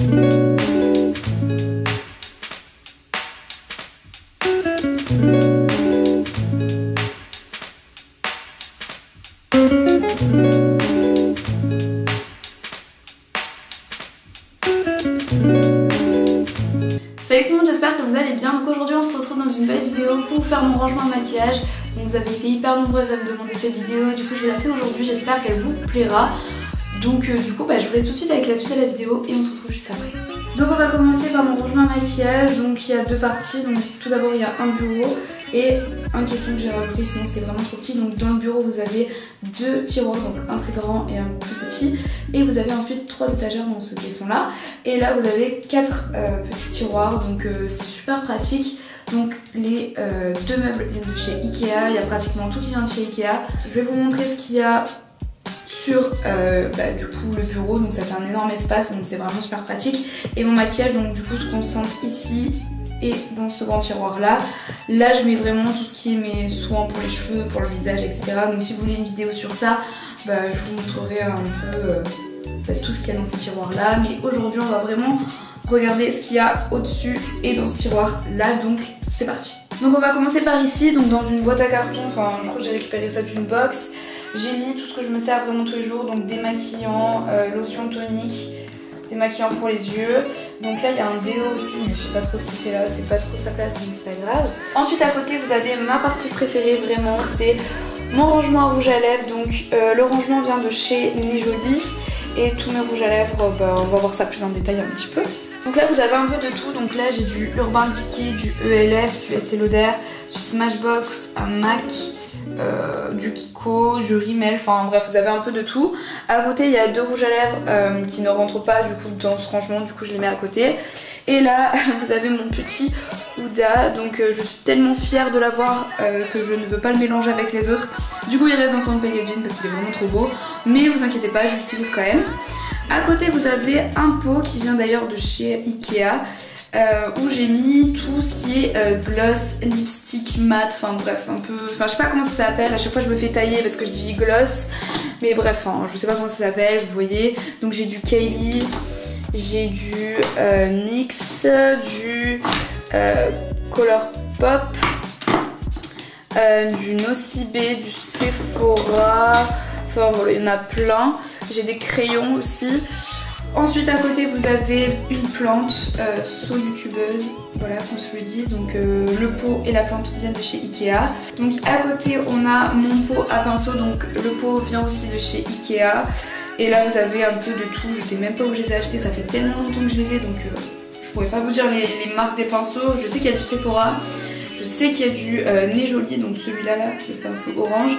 Salut tout le monde, j'espère que vous allez bien. Donc aujourd'hui on se retrouve dans une nouvelle vidéo pour faire mon rangement de maquillage. Donc vous avez été hyper nombreuses à me demander cette vidéo, du coup je l'ai fait aujourd'hui, j'espère qu'elle vous plaira. Donc je vous laisse tout de suite avec la suite de la vidéo et on se retrouve juste après. Donc on va commencer par mon rangement de maquillage. Donc il y a deux parties, donc tout d'abord il y a un bureau et un caisson que j'ai rajouté sinon c'était vraiment trop petit. Donc dans le bureau vous avez deux tiroirs, donc un très grand et un plus petit, et vous avez ensuite trois étagères dans ce caisson là, et là vous avez quatre petits tiroirs, donc c'est super pratique. Donc les deux meubles viennent de chez Ikea, il y a pratiquement tout qui vient de chez Ikea. Je vais vous montrer ce qu'il y a sur du coup le bureau, donc ça fait un énorme espace, donc c'est vraiment super pratique. Et mon maquillage, donc du coup se concentre ici et dans ce grand tiroir là. Là je mets vraiment tout ce qui est mes soins pour les cheveux, pour le visage, etc. Donc si vous voulez une vidéo sur ça, je vous montrerai un peu tout ce qu'il y a dans ces tiroirs là. Mais aujourd'hui on va vraiment regarder ce qu'il y a au-dessus et dans ce tiroir là, donc c'est parti. Donc on va commencer par ici, donc dans une boîte à carton, enfin je crois que j'ai récupéré ça d'une box. J'ai mis tout ce que je me sers vraiment tous les jours, donc démaquillant, lotion tonique, démaquillant pour les yeux. Donc là il y a un déo aussi, mais je sais pas trop ce qu'il fait là, c'est pas trop sa place, mais c'est pas grave. Ensuite à côté vous avez ma partie préférée vraiment, c'est mon rangement à rouge à lèvres. Donc le rangement vient de chez Nejoli et tous mes rouges à lèvres, on va voir ça plus en détail un petit peu. Donc là vous avez un peu de tout, donc là j'ai du Urban Decay, du ELF, du Estée Lauder, du Smashbox, un MAC, du Kiko, du Rimmel, enfin bref vous avez un peu de tout. À côté il y a deux rouges à lèvres qui ne rentrent pas du coup dans ce rangement, du coup je les mets à côté. Et là vous avez mon petit Huda, donc je suis tellement fière de l'avoir que je ne veux pas le mélanger avec les autres. Du coup il reste dans son packaging parce qu'il est vraiment trop beau, mais vous inquiétez pas, je l'utilise quand même. À côté vous avez un pot qui vient d'ailleurs de chez Ikea, où j'ai mis tout ce qui est gloss, lipstick, mat, enfin bref un peu, enfin je sais pas comment ça s'appelle, à chaque fois je me fais tailler parce que je dis gloss, mais bref je sais pas comment ça s'appelle, vous voyez. Donc j'ai du Kylie, j'ai du NYX, du Colourpop, du Nocibé, du Sephora, enfin voilà il y en a plein. J'ai des crayons aussi. Ensuite à côté vous avez une plante So youtubeuse, voilà qu'on se le dise, donc le pot et la plante viennent de chez Ikea. Donc à côté on a mon pot à pinceau, donc le pot vient aussi de chez Ikea. Et là vous avez un peu de tout, je sais même pas où je les ai achetés, ça fait tellement longtemps que je les ai, donc je pourrais pas vous dire les marques des pinceaux. Je sais qu'il y a du Sephora, je sais qu'il y a du Nejoli, donc celui-là là, le pinceau orange.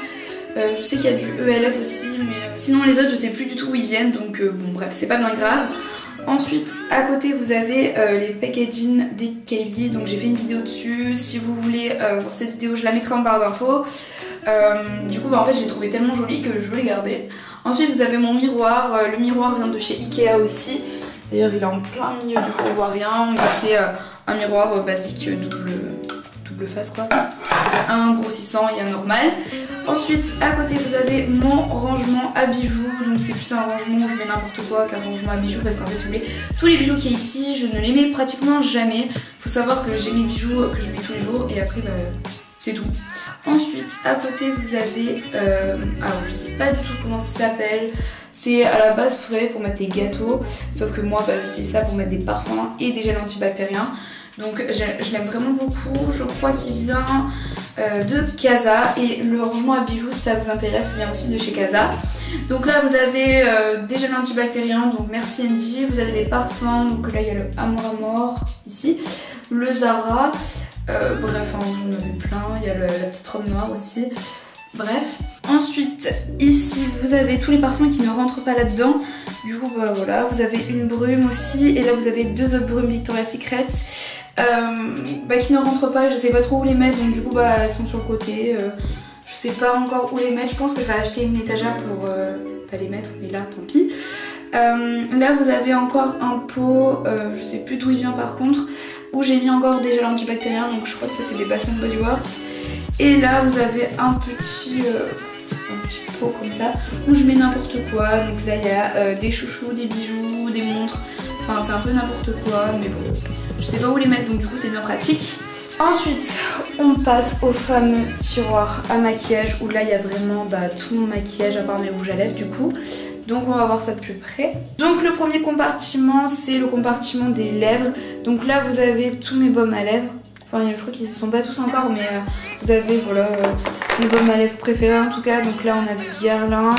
Je sais qu'il y a du ELF aussi, mais sinon les autres je sais plus du tout où ils viennent, donc bon bref c'est pas bien grave. Ensuite à côté vous avez les packaging des Kylie, donc j'ai fait une vidéo dessus, si vous voulez voir cette vidéo je la mettrai en barre d'infos. Du coup en fait je l'ai trouvé tellement joli que je veux les garder. Ensuite vous avez mon miroir, le miroir vient de chez Ikea aussi, d'ailleurs il est en plein milieu du coup on voit rien, mais c'est un miroir basique double face quoi, un grossissant et un normal. Ensuite à côté vous avez mon rangement à bijoux, donc c'est plus un rangement où je mets n'importe quoi qu'un rangement à bijoux, parce qu'en fait si vous voulez tous les bijoux qu'il y a ici je ne les mets pratiquement jamais. Faut savoir que j'ai mes bijoux que je mets tous les jours et après c'est tout. Ensuite à côté vous avez alors je sais pas du tout comment ça s'appelle, c'est à la base vous savez pour mettre des gâteaux, sauf que moi j'utilise ça pour mettre des parfums et des gels antibactériens. Donc je l'aime vraiment beaucoup, je crois qu'il vient de Casa, et le rangement à bijoux si ça vous intéresse il vient aussi de chez Casa. Donc là vous avez des gels antibactériens, donc merci Andy, vous avez des parfums, donc là il y a le Amour Mort ici, le Zara, bref on en avait plein, il y a la petite robe noire aussi, bref. Ensuite ici vous avez tous les parfums qui ne rentrent pas là-dedans, du coup voilà, vous avez une brume aussi, et là vous avez deux autres brumes Victoria's Secret qui ne rentrent pas, je sais pas trop où les mettre, donc du coup elles sont sur le côté, je sais pas encore où les mettre, je pense que je vais acheter une étagère pour pas les mettre, mais là tant pis. Là vous avez encore un pot, je sais plus d'où il vient par contre, où j'ai mis encore des gels antibactériens, donc je crois que ça c'est des Bath & Body Works. Et là vous avez un petit pot comme ça où je mets n'importe quoi, donc là il y a des chouchous, des bijoux, des montres, Enfin c'est un peu n'importe quoi mais bon, je sais pas où les mettre donc du coup c'est bien pratique. Ensuite on passe au fameux tiroir à maquillage où là il y a vraiment tout mon maquillage à part mes rouges à lèvres du coup. Donc on va voir ça de plus près. Donc le premier compartiment c'est le compartiment des lèvres. Donc là vous avez tous mes baumes à lèvres. Enfin je crois qu'ils ne sont pas tous encore mais vous avez voilà mes baumes à lèvres préférés en tout cas. Donc là on a du Guerlain,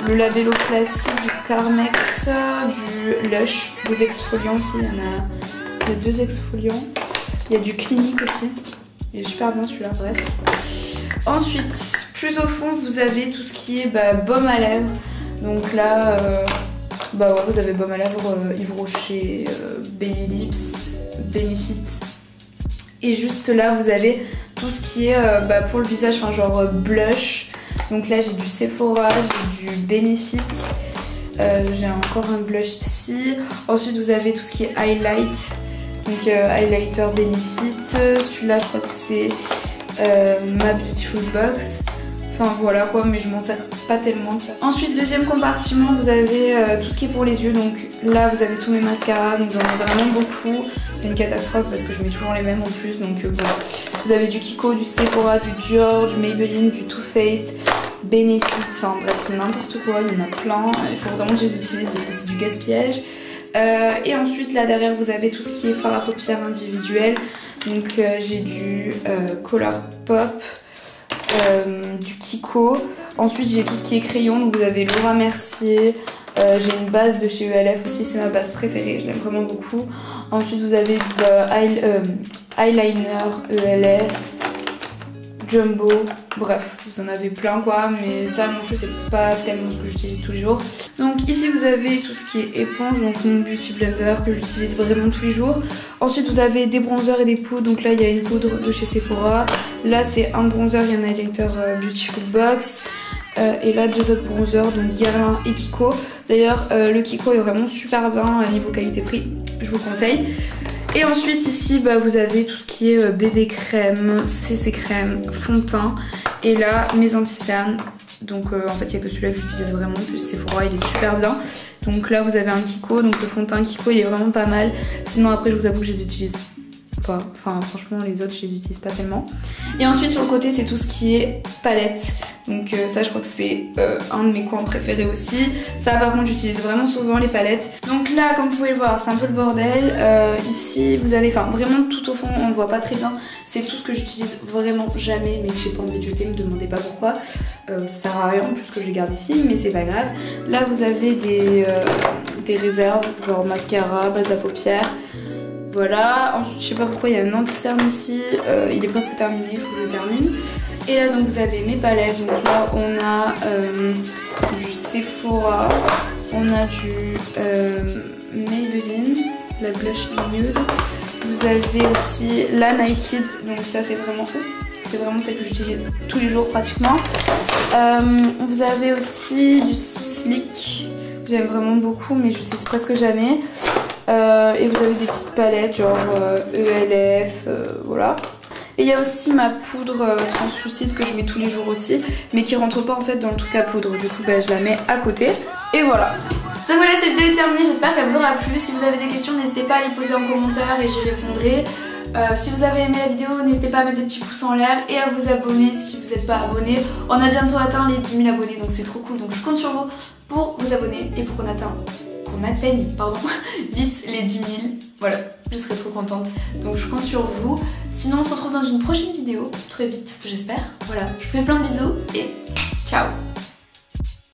le Labello classique, du Carmex, du Lush, des exfoliants aussi. Il y a 2 exfoliants. Il y a du Clinique aussi. Il est super bien celui-là, bref. Ensuite, plus au fond vous avez tout ce qui est baume à lèvres. Donc là, ouais, vous avez baume à lèvres Yves Rocher, Baby-Lips, Benefit. Et juste là, vous avez tout ce qui est pour le visage, enfin genre blush. Donc là, j'ai du Sephora, j'ai du Benefit. J'ai encore un blush ici. Ensuite, vous avez tout ce qui est highlight. Donc highlighter Benefit. Celui-là, je crois que c'est ma Beautiful Box. Enfin voilà quoi, mais je m'en sers pas tellement que ça. Ensuite, deuxième compartiment, vous avez tout ce qui est pour les yeux. Donc là, vous avez tous mes mascaras, donc j'en ai vraiment beaucoup. C'est une catastrophe parce que je mets toujours les mêmes en plus. Donc voilà. Vous avez du Kiko, du Sephora, du Dior, du Maybelline, du Too Faced, Benefit. Enfin bref, c'est n'importe quoi, il y en a plein. Il faut vraiment que je les utilise parce que c'est du gaspillage. Et ensuite, là derrière, vous avez tout ce qui est fard à paupières individuel. Donc j'ai du Colourpop. Du Kiko. Ensuite j'ai tout ce qui est crayon, donc vous avez Laura Mercier, j'ai une base de chez ELF aussi, c'est ma base préférée, je l'aime vraiment beaucoup. Ensuite vous avez eyeliner ELF, Jumbo, bref vous en avez plein quoi, mais ça non plus c'est pas tellement ce que j'utilise tous les jours. Donc ici vous avez tout ce qui est éponge, donc mon Beauty Blender que j'utilise vraiment tous les jours. Ensuite vous avez des bronzers et des poudres, donc là il y a une poudre de chez Sephora. Là c'est un bronzer, il y a un highlighter Beautiful Box. Et là 2 autres bronzers, donc Guerlain et Kiko. D'ailleurs le Kiko est vraiment super bien niveau qualité-prix, je vous conseille. Et ensuite ici vous avez tout ce qui est bébé crème, CC crème, fond de teint. Et là mes anti-cernes. Donc en fait il n'y a que celui-là que j'utilise vraiment, c'est le Sephora, il est super bien. Donc là vous avez un Kiko, donc le fond de teint Kiko il est vraiment pas mal. Sinon après je vous avoue que je les utilise pas, enfin franchement les autres je les utilise pas tellement. Et ensuite sur le côté c'est tout ce qui est palette. Donc ça je crois que c'est un de mes coins préférés aussi. Ça par contre j'utilise vraiment souvent les palettes. Donc là comme vous pouvez le voir c'est un peu le bordel. Ici vous avez, enfin vraiment tout au fond on ne voit pas très bien. C'est tout ce que j'utilise vraiment jamais mais que j'ai pas envie de jeter, me demandez pas pourquoi. Ça sert à rien plus que je les garde ici mais c'est pas grave. Là vous avez des réserves genre mascara, base à paupières. Voilà, ensuite je sais pas pourquoi il y a un anti-cerne ici, il est presque terminé, il faut que je le termine. Et là donc vous avez mes palettes, donc là on a du Sephora, on a du Maybelline, la blush nude. Vous avez aussi la Naked, donc ça c'est vraiment celle que j'utilise tous les jours pratiquement. Vous avez aussi du Sleek, j'aime vraiment beaucoup mais j'utilise presque jamais. Et vous avez des petites palettes genre ELF, voilà. Et il y a aussi ma poudre translucide que je mets tous les jours aussi, mais qui rentre pas en fait dans le truc à poudre, du coup je la mets à côté. Et voilà. Donc voilà, cette vidéo est terminée, j'espère qu'elle vous aura plu. Si vous avez des questions, n'hésitez pas à les poser en commentaire et j'y répondrai. Si vous avez aimé la vidéo, n'hésitez pas à mettre des petits pouces en l'air et à vous abonner si vous n'êtes pas abonné. On a bientôt atteint les 10 000 abonnés, donc c'est trop cool. Donc je compte sur vous pour vous abonner et pour qu'on atteigne vite les 10 000. Voilà, je serai trop contente. Donc je compte sur vous. Sinon on se retrouve dans une prochaine vidéo, très vite j'espère. Voilà, je vous fais plein de bisous et ciao.